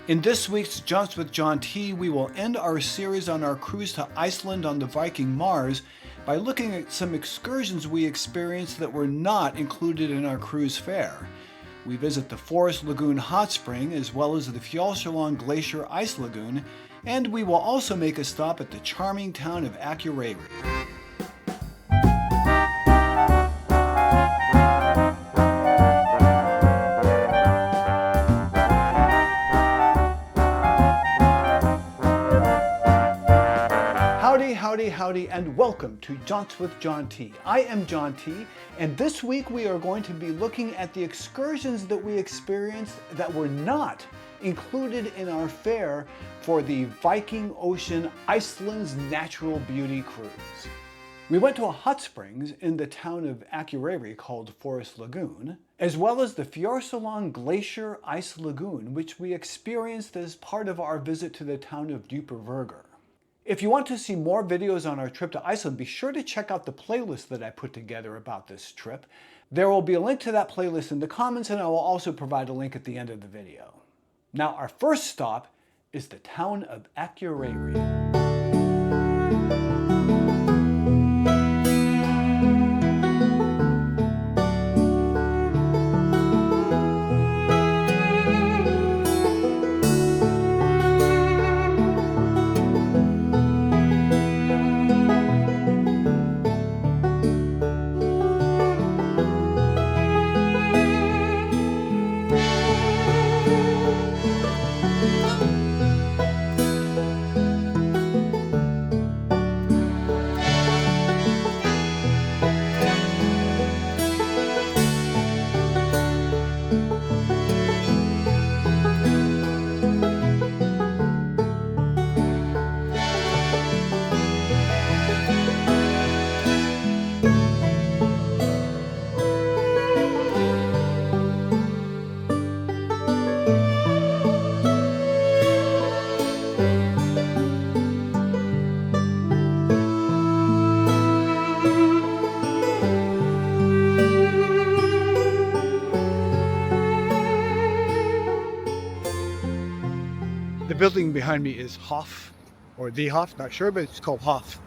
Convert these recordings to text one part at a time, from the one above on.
In this week's Jaunts with John T, we will end our series on our cruise to Iceland on the Viking Mars by looking at some excursions we experienced that were not included in our cruise fare. We visit the Forest Lagoon hot spring as well as the Fjallsárlón Glacier ice lagoon, and we will also make a stop at the charming town of Akureyri. Howdy, and welcome to Jaunts with John T. I am John T, and this week we are going to be looking at the excursions that we experienced that were not included in our fare for the Viking Ocean Iceland's Natural Beauty Cruise. We went to a hot springs in the town of Akureyri called Forest Lagoon, as well as the Fjallsárlón Glacier Ice Lagoon, which we experienced as part of our visit to the town of Djúpivogur. If you want to see more videos on our trip to Iceland, be sure to check out the playlist that I put together about this trip. There will be a link to that playlist in the comments, and I will also provide a link at the end of the video. Now, our first stop is the town of Akureyri. The building behind me is Hof, or the Hof, not sure, but it's called Hof.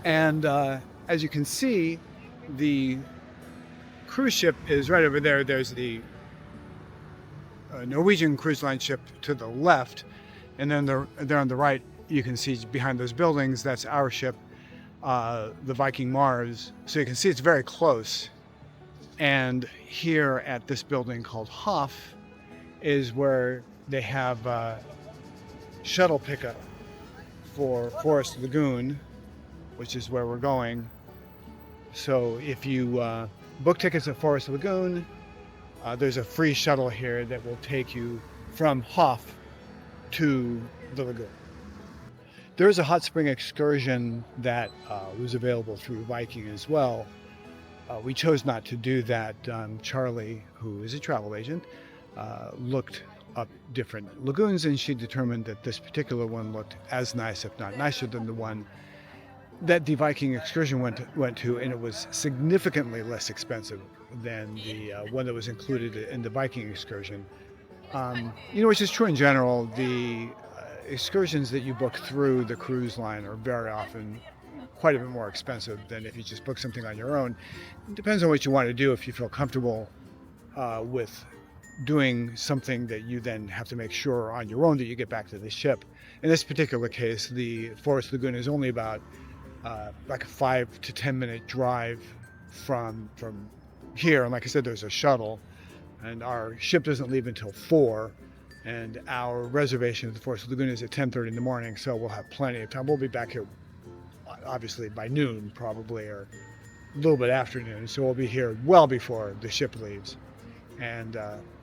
And as you can see, the cruise ship is right over there. There's the Norwegian cruise line ship to the left, and then there on the right, you can see behind those buildings, that's our ship, the Viking Mars. So you can see it's very close. And here at this building called Hof is where they have shuttle pickup for Forest Lagoon, which is where we're going. So if you book tickets at Forest Lagoon, there's a free shuttle here that will take you from Hof to the lagoon. There is a hot spring excursion that was available through Viking as well. We chose not to do that. Charlie, who is a travel agent, looked up different lagoons, and she determined that this particular one looked as nice, if not nicer, than the one that the Viking excursion went to, and it was significantly less expensive than the one that was included in the Viking excursion. Which is true in general. The excursions that you book through the cruise line are very often quite a bit more expensive than if you just book something on your own. It depends on what you want to do. If you feel comfortable with doing something that you then have to make sure on your own that you get back to the ship. In this particular case, the Forest Lagoon is only about like a 5 to 10 minute drive from here. And like I said, there's a shuttle, and our ship doesn't leave until 4, and our reservation at the Forest Lagoon is at 10:30 in the morning, so we'll have plenty of time. We'll be back here obviously by noon probably, or a little bit after noon, so we'll be here well before the ship leaves. And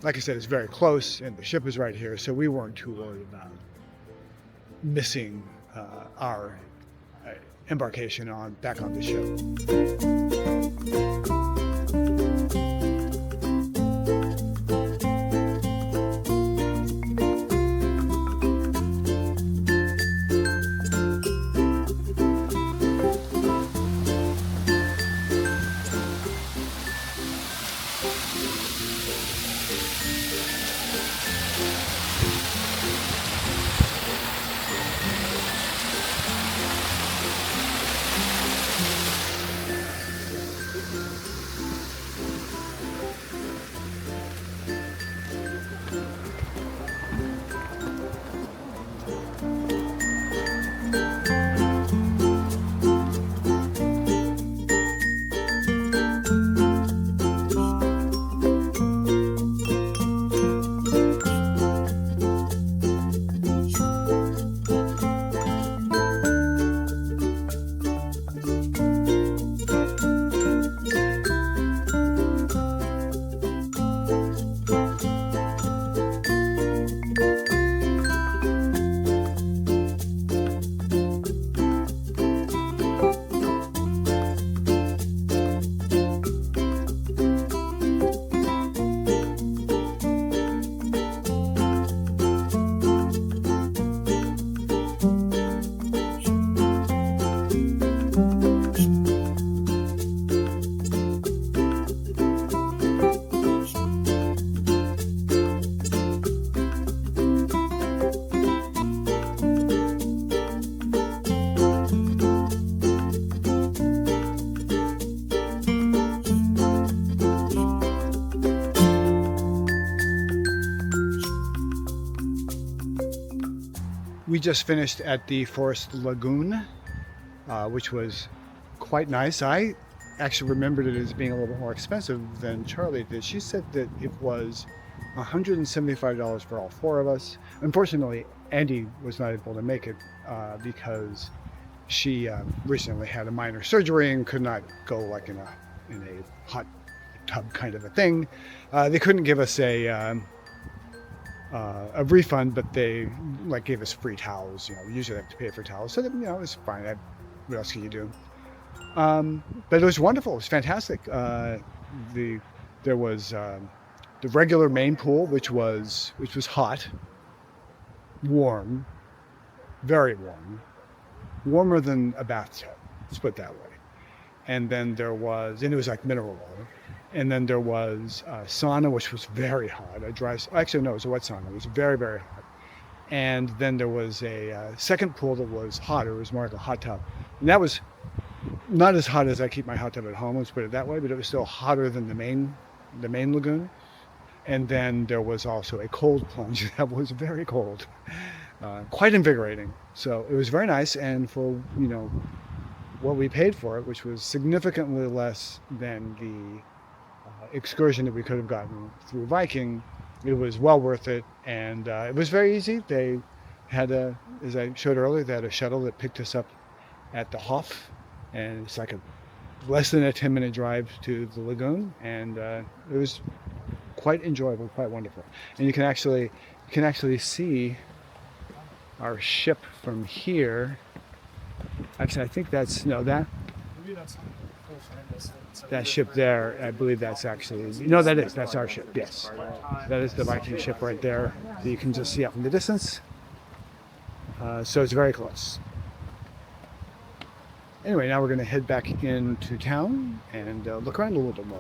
like I said, it's very close, and the ship is right here, so we weren't too worried about missing our embarkation back on the ship. we just finished at the Forest Lagoon, which was quite nice. I actually remembered it as being a little bit more expensive than Charlie did. She said that it was $175 for all four of us. Unfortunately, Andy was not able to make it because she recently had a minor surgery and could not go like in a hot tub kind of a thing. They couldn't give us a refund, but they like gave us free towels. You know, we usually have to pay for towels, so that, you know, it was fine. What else can you do? But it was wonderful. It was fantastic. There was the regular main pool, which was hot, warm, very warm, warmer than a bathtub. Let's put it that way. And then it was like mineral water. And then there was a sauna, which was very hot. Actually, no, it was a wet sauna. It was very, very hot. And then there was a second pool that was hotter. It was more like a hot tub. And that was not as hot as I keep my hot tub at home, let's put it that way, but it was still hotter than the main lagoon. And then there was also a cold plunge that was very cold, quite invigorating. So it was very nice, and for, you know, what we paid for it, which was significantly less than the excursion that we could have gotten through Viking, it was well worth it, and it was very easy. They had as I showed earlier, they had a shuttle that picked us up at the Hof, and it's like less than a 10-minute drive to the lagoon, and it was quite enjoyable, quite wonderful. And you can actually see our ship from here. Actually, I think that's that ship there. I believe that's actually that's our ship. Yes, that is the Viking ship right there that you can just see up in the distance. So it's very close. Anyway, now we're going to head back into town and look around a little bit more.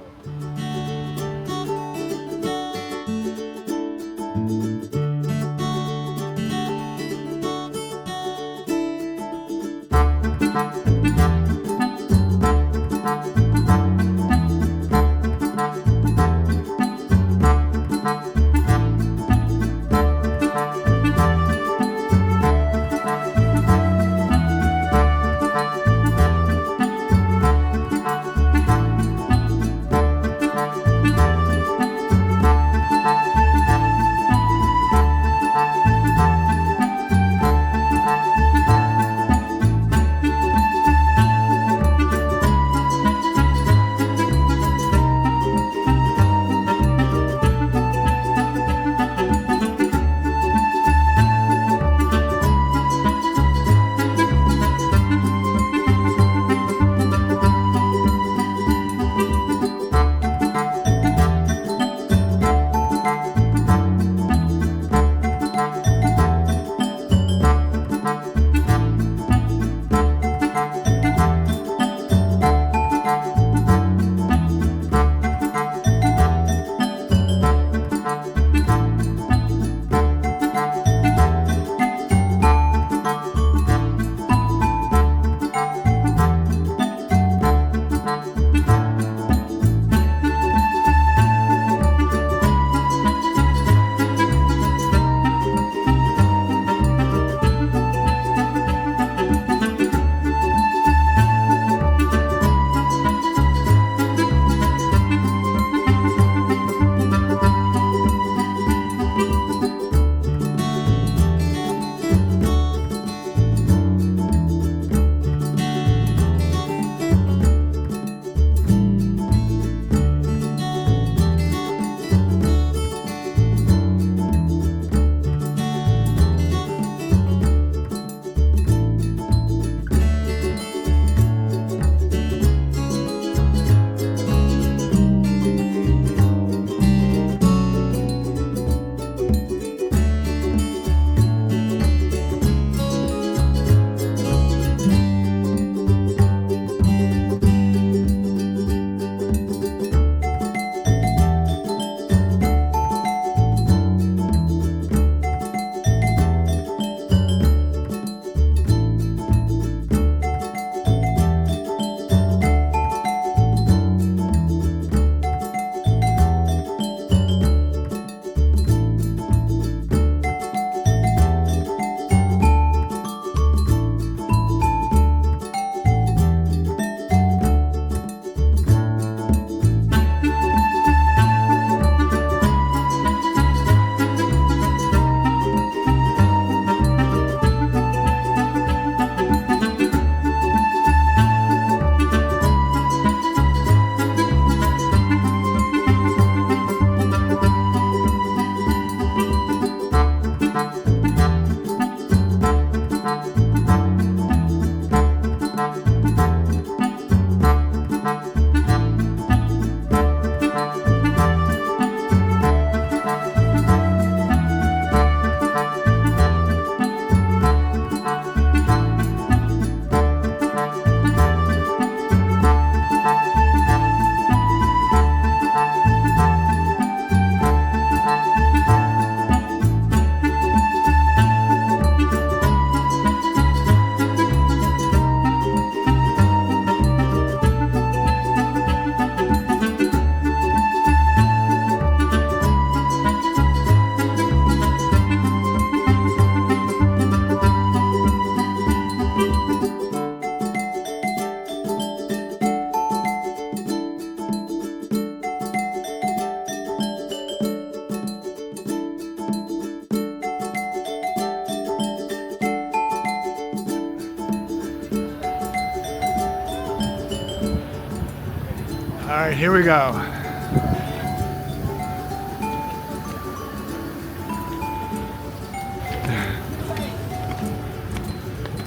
right, here we go.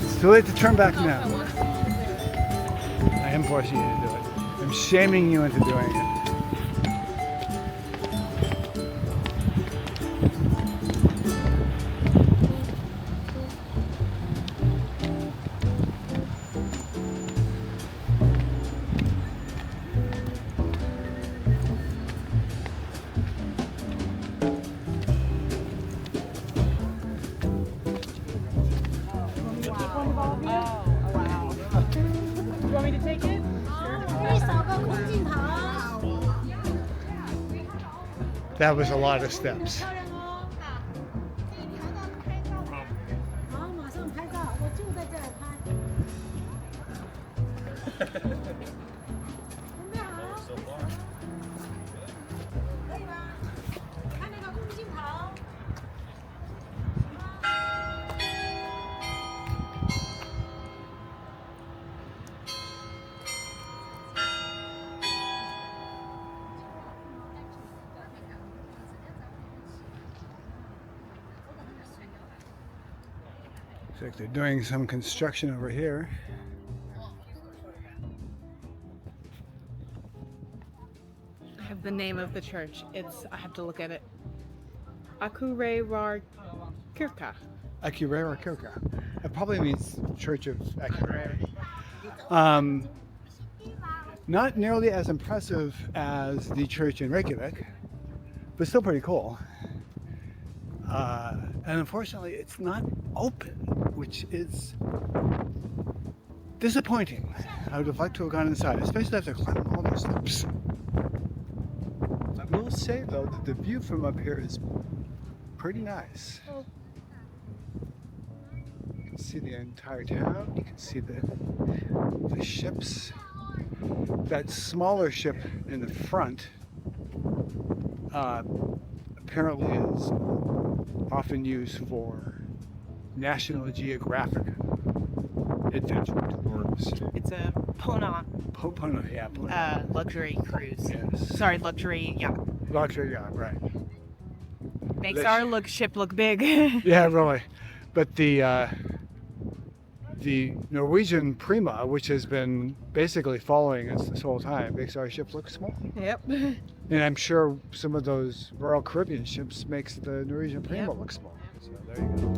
It's too late to turn back now. I am forcing you to do it. I'm shaming you into doing it. That was a lot of steps. Looks like they're doing some construction over here. I have the name of the church. I have to look at it. Akureyrarkirkja. Akureyrarkirkja. That probably means Church of Akureyri. Not nearly as impressive as the church in Reykjavik, but still pretty cool. And unfortunately, it's not open, which is disappointing. I would have liked to have gone inside, especially after climbing all those steps. I will say, though, that the view from up here is pretty nice. You can see the entire town. You can see the ships. That smaller ship in the front apparently is often used for National Geographic adventure tours. It's a Pona. Pona, yeah. Pona. Luxury cruise. Yes. Sorry, luxury yacht. Luxury yacht, right. Makes our ship look big. Yeah, really. But the Norwegian Prima, which has been basically following us this whole time, makes our ship look small. Yep. And I'm sure some of those Royal Caribbean ships makes the Norwegian Prima look small. So there you go.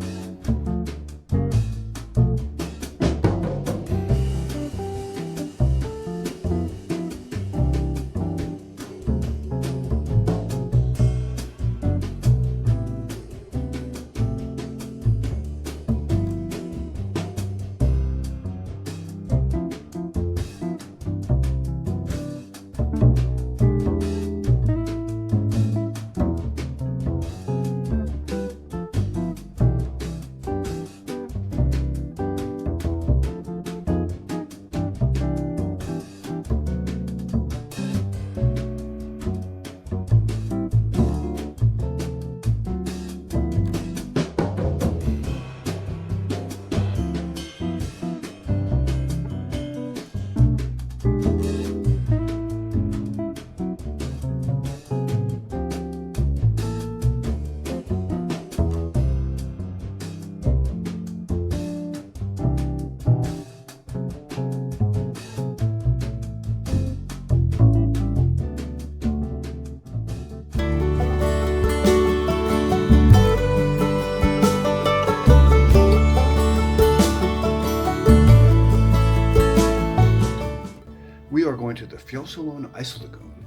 We are going to the Fjallsárlón Ice Lagoon,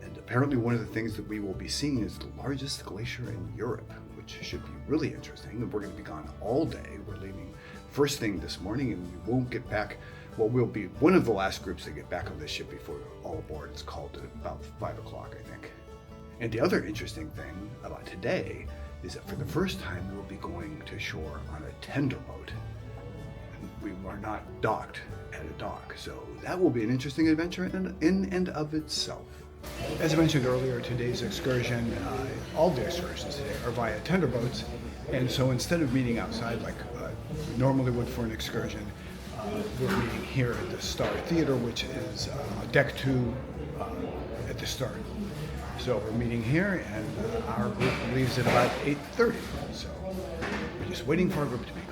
and apparently one of the things that we will be seeing is the largest glacier in Europe, which should be really interesting. And we're going to be gone all day. We're leaving first thing this morning, and we won't get back. Well, we'll be one of the last groups to get back on this ship before all aboard. It's called at about 5 o'clock, I think. And the other interesting thing about today is that for the first time, we'll be going to shore on a tender boat. We are not docked at a dock, so that will be an interesting adventure in and of itself. As I mentioned earlier, today's excursion, all the excursions today are via tender boats, and so instead of meeting outside like we normally would for an excursion, we're meeting here at the Star Theater, which is Deck 2 at the start. So we're meeting here, and our group leaves at about 8:30. So we're just waiting for our group to be called.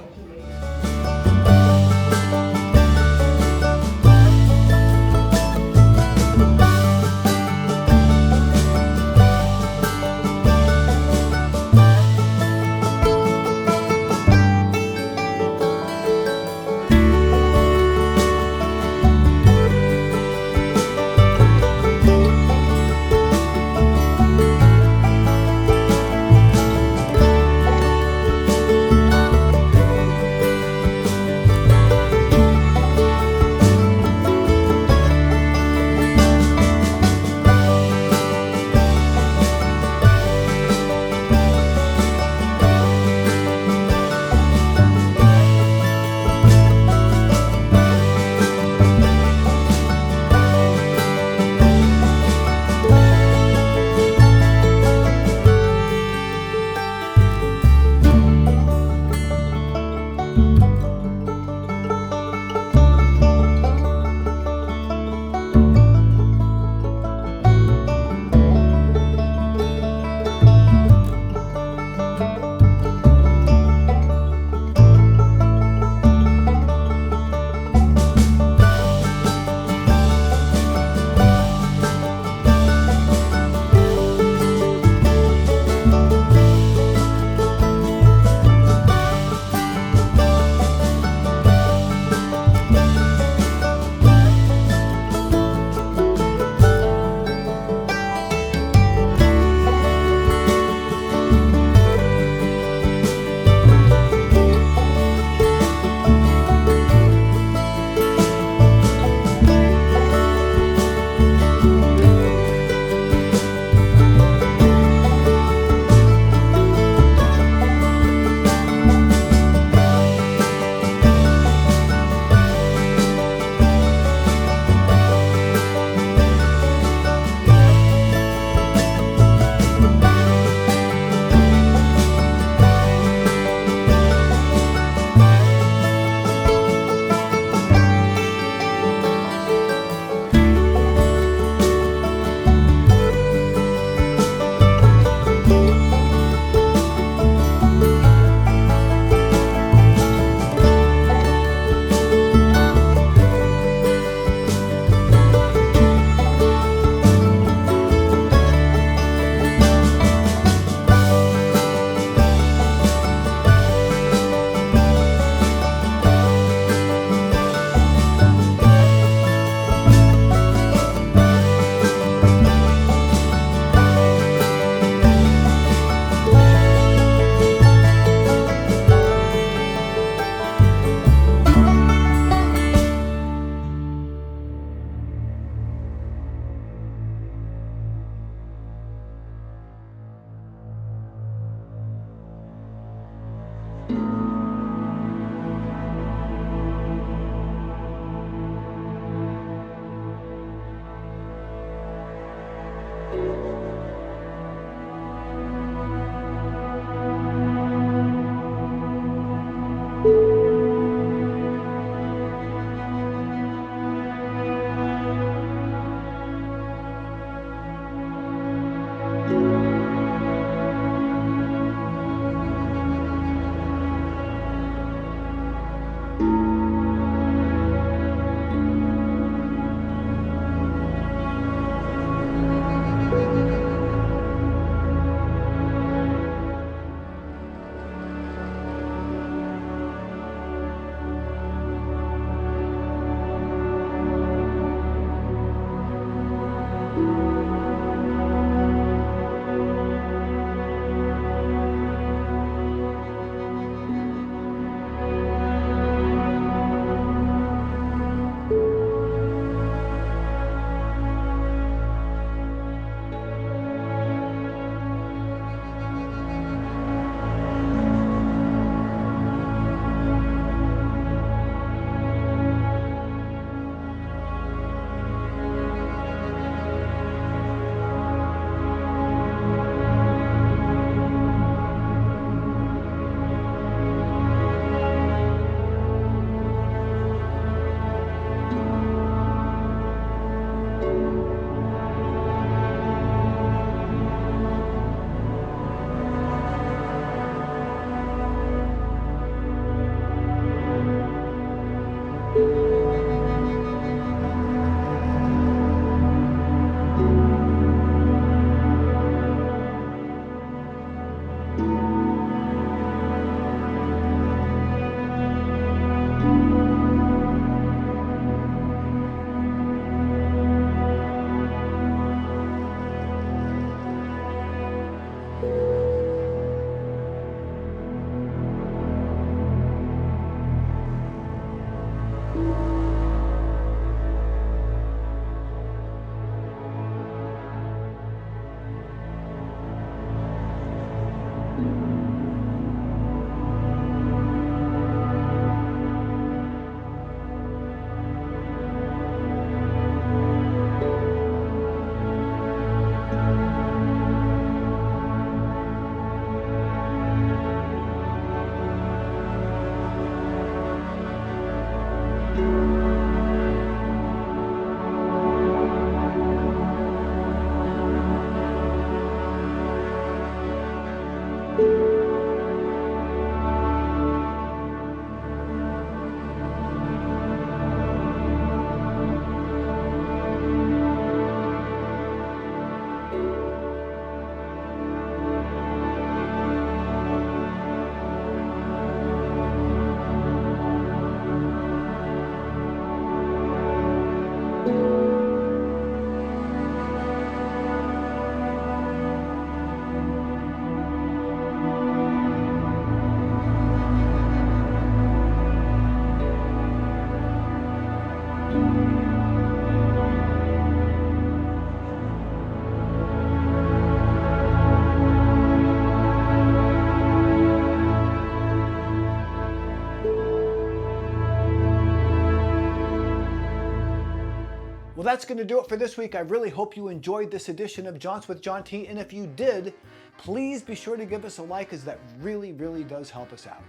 Well, that's going to do it for this week. I really hope you enjoyed this edition of Jaunts with John T. And if you did, please be sure to give us a like, as that really, really does help us out.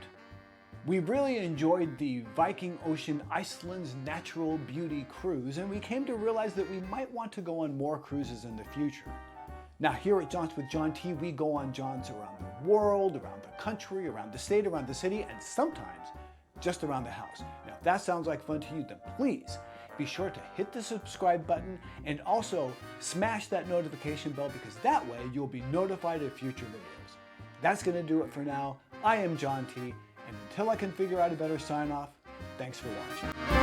We really enjoyed the Viking Ocean Iceland's Natural Beauty cruise, and we came to realize that we might want to go on more cruises in the future. Now, here at Jaunts with John T, we go on jaunts around the world, around the country, around the state, around the city, and sometimes just around the house. Now, if that sounds like fun to you, then please be sure to hit the subscribe button and also smash that notification bell, because that way you'll be notified of future videos. That's going to do it for now. I am John T, and until I can figure out a better sign off, thanks for watching.